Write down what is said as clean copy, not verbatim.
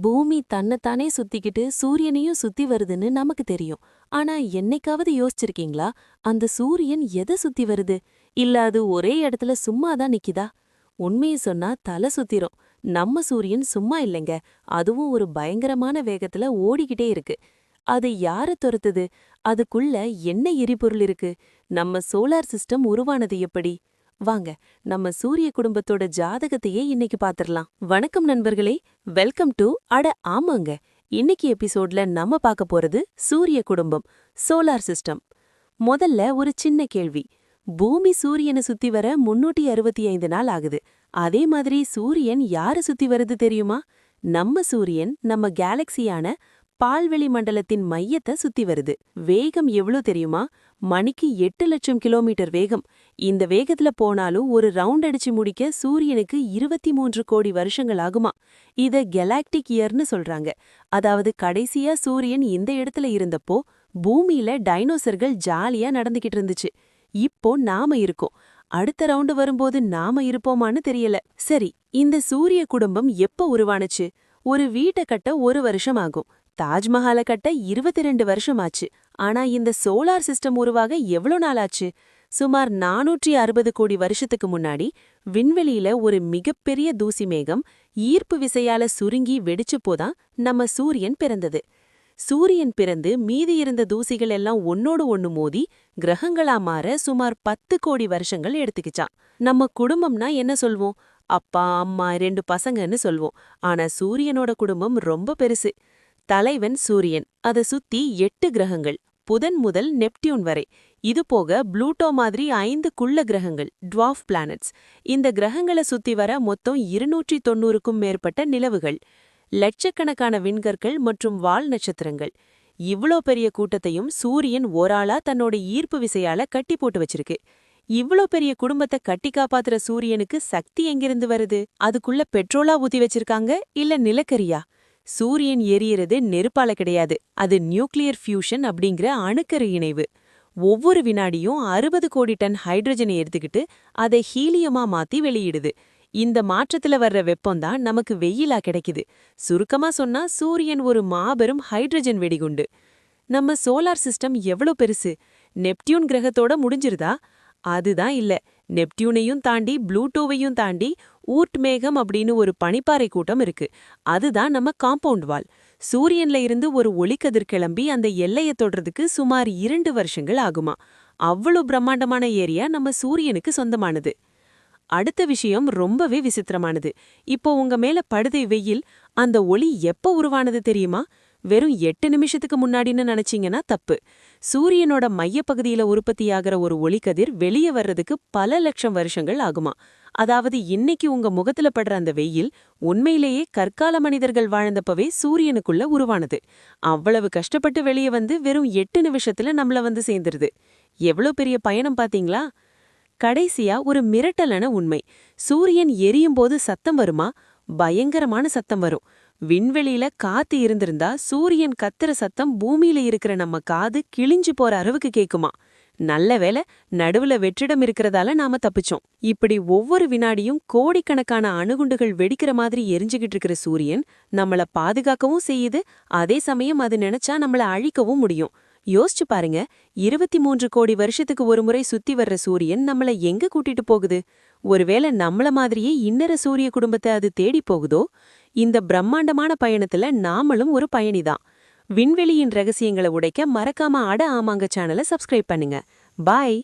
பூமி தன்னைத்தானே சுத்திக்கிட்டு சூரியனையும் சுத்தி வருதுன்னு நமக்கு தெரியும். ஆனா என்னைக்காவது யோசிச்சிருக்கீங்களா, அந்த சூரியன் எதை சுத்தி வருது? இல்ல அது ஒரே இடத்துல சும்மா தான் நிக்குதா? உண்மையை சொன்னா தலை சுத்திரும். நம்ம சூரியன் சும்மா இல்லைங்க, அதுவும் ஒரு பயங்கரமான வேகத்துல ஓடிக்கிட்டே இருக்கு. அது யார துரத்துது? அதுக்குள்ள என்ன எரிபொருள் இருக்கு? நம்ம சோலார் சிஸ்டம் உருவானது எப்படி? வாங்க, நம்ம சூரிய குடும்பத்தோட ஜாதகத்தையே இன்னைக்கு பாத்திரலாம். வணக்கம் நண்பர்களே, வெல்கம் டு ஆமாங்க. இன்னைக்கு எபிசோட்ல நம்ம பார்க்க போறது சூரிய குடும்பம், சோலார் சிஸ்டம். முதல்ல ஒரு சின்ன கேள்வி. பூமி சூரியனை சுத்தி வர 365 நாள் ஆகுது. அதே மாதிரி சூரியன் யார சுத்தி வருது தெரியுமா? நம்ம சூரியன் நம்ம கேலக்சியான பால்வெளி மண்டலத்தின் மையத்தை சுத்தி வருது. வேகம் எவ்வளோ தெரியுமா? மணிக்கு 8 லட்சம் கிலோமீட்டர் வேகம். இந்த வேகத்துல போனாலும் ஒரு ரவுண்ட் அடிச்சு முடிக்க சூரியனுக்கு 23 கோடி வருஷங்கள் ஆகுமா. இத கெலாக்டிக் இயர்னு சொல்றாங்க. அதாவது கடைசியா சூரியன் இந்த இடத்துல இருந்தப்போ பூமியில டைனோசர்கள் ஜாலியா நடந்துகிட்டு இருந்துச்சு. இப்போ நாம இருக்கோம். அடுத்த ரவுண்டு வரும்போது நாம இருப்போமான்னு தெரியல. சரி, இந்த சூரிய குடும்பம் எப்ப உருவானுச்சு? ஒரு வீட்டை கட்ட 1 வருஷம் ஆகும். தாஜ்மஹால கட்ட 22 வருஷம் ஆச்சு. ஆனா இந்த சோலார் சிஸ்டம் உருவாக எவ்வளோ நாள் ஆச்சு? சுமார் 460 கோடி வருஷத்துக்கு முன்னாடி விண்வெளியில ஒரு மிகப்பெரிய தூசி மேகம் ஈர்ப்பு விசையால சுருங்கி வெடிச்சப்போதான் நம்ம சூரியன் பிறந்தது. சூரியன் பிறந்து மீதி இருந்த தூசிகள் எல்லாம் ஒன்னோடு ஒண்ணு மோதி கிரகங்களா மாற சுமார் 10 கோடி வருஷங்கள் எடுத்துக்கிச்சான். நம்ம குடும்பம்னா என்ன சொல்வோம்? அப்பா, அம்மா, 2 பசங்கன்னு சொல்வோம். ஆனா சூரியனோட குடும்பம் ரொம்ப பெருசு. தலைவன் சூரியன், அதை சுத்தி 8 கிரகங்கள், புதன் முதல் நெப்டியூன் வரை. இது போக ப்ளூட்டோ மாதிரி 5 குள்ள கிரகங்கள், டுவார்ஃப் பிளானட்ஸ். இந்த கிரகங்களை சுத்தி வர மொத்தம் 290க்கும் மேற்பட்ட நிலவுகள், லட்சக்கணக்கான விண்கற்கள் மற்றும் வால் நட்சத்திரங்கள். இவ்ளோ பெரிய கூட்டத்தையும் சூரியன் ஓராளா தன்னோட ஈர்ப்பு விசையால கட்டி போட்டு வச்சிருக்கு. இவ்ளோ பெரிய குடும்பத்தை கட்டி காப்பாத்துற சூரியனுக்கு சக்தி எங்கிருந்து வருது? அதுக்குள்ள பெட்ரோலா ஊத்தி வச்சிருக்காங்க, இல்ல நிலக்கரியா? சூரியன் எரியறது நெருப்பால கிடையாது, அது நியூக்ளியர் ஃபியூஷன் அப்படிங்கிற அணுக்கரு இணைவு. ஒவ்வொரு வினாடியும் 60 கோடி டன் ஹைட்ரஜனை எடுத்துக்கிட்டு அதை ஹீலியமா மாத்தி வெளியிடுது. இந்த மாற்றத்துல வர்ற வெப்பம்தான் நமக்கு வெயிலா கிடைக்குது. சுருக்கமா சொன்னா சூரியன் ஒரு மாபெரும் ஹைட்ரஜன் வெடிகுண்டு. நம்ம சோலார் சிஸ்டம் எவ்வளோ பெருசு? நெப்டியூன் கிரகத்தோட முடிஞ்சிருதா? அதுதான் இல்ல. நெப்டியூனையும் தாண்டி ப்ளூட்டோவையும் தாண்டி ஊர்ட் மேகம் அப்படின்னு ஒரு பனிப்பாறை கூட்டம் இருக்கு. அதுதான் நம்ம காம்பவுண்ட் வால். சூரியன்ல இருந்து ஒரு ஒளிக்கதிர் கிளம்பி அந்த எல்லையை தொடுறதுக்கு சுமார் 2 வருஷங்கள் ஆகுமா. அவ்வளவு பிரம்மாண்டமான ஏரியா நம்ம சூரியனுக்கு சொந்தமானது. அடுத்த விஷயம் ரொம்பவே விசித்திரமானது. இப்போ உங்க மேல படுதை வெயில், அந்த ஒளி எப்ப உருவானது தெரியுமா? வெறும் 8 நிமிஷத்துக்கு முன்னாடின்னு நினைச்சீங்கன்னா தப்பு. சூரியனோட மையப்பகுதியில உற்பத்தியாகிற ஒரு ஒளிக்கதிர் வெளியே வர்றதுக்கு பல லட்சம் வருஷங்கள் ஆகுமா. அதாவது இன்னைக்கு உங்க முகத்துல படுற அந்த வெயில் உண்மையிலேயே கற்கால மனிதர்கள் வாழ்ந்தப்பவே சூரியனுக்குள்ள உருவானது. அவ்வளவு கஷ்டப்பட்டு வெளியே வந்து வெறும் 8 நிமிஷத்துல நம்மள வந்து சேர்ந்துருது. எவ்வளவு பெரிய பயணம் பாத்தீங்களா? கடைசியா ஒரு மிரட்டலான உண்மை. சூரியன் எரியும் போது சத்தம் வருமா? பயங்கரமான சத்தம் வரும். விண்வெளியில காத்து இருந்திருந்தா சூரியன் கத்துற சத்தம் பூமியில இருக்கிற நம்ம காது கிழிஞ்சு போற அளவுக்கு கேக்குமா. நல்ல வேளை நடுவுல வெற்றிடம் இருக்கிறதால நாம தப்பிச்சோம். இப்படி ஒவ்வொரு வினாடியும் கோடிக்கணக்கான அணுகுண்டுகள் வெடிக்கிற மாதிரி எரிஞ்சுகிட்டு இருக்கிற சூரியன் நம்மள பாதுகாக்கவும் செய்யுது, அதே சமயம் அது நினைச்சா நம்மள அழிக்கவும் முடியும். யோசிச்சு பாருங்க, 23 கோடி வருஷத்துக்கு ஒரு முறை சுத்தி வர்ற சூரியன் நம்மள எங்க கூட்டிட்டு போகுது? ஒருவேளை நம்மள மாதிரியே இன்னொரு சூரிய குடும்பத்தை அது தேடி போகுதோ? இந்த பிரம்மாண்டமான பயணத்துல நாமளும் ஒரு பயணிதான். விண்வெளியின் ரகசியங்களை உடைக்க மறக்காம ஆமாங்க சேனலை சப்ஸ்கிரைப் பண்ணுங்க. பாய்.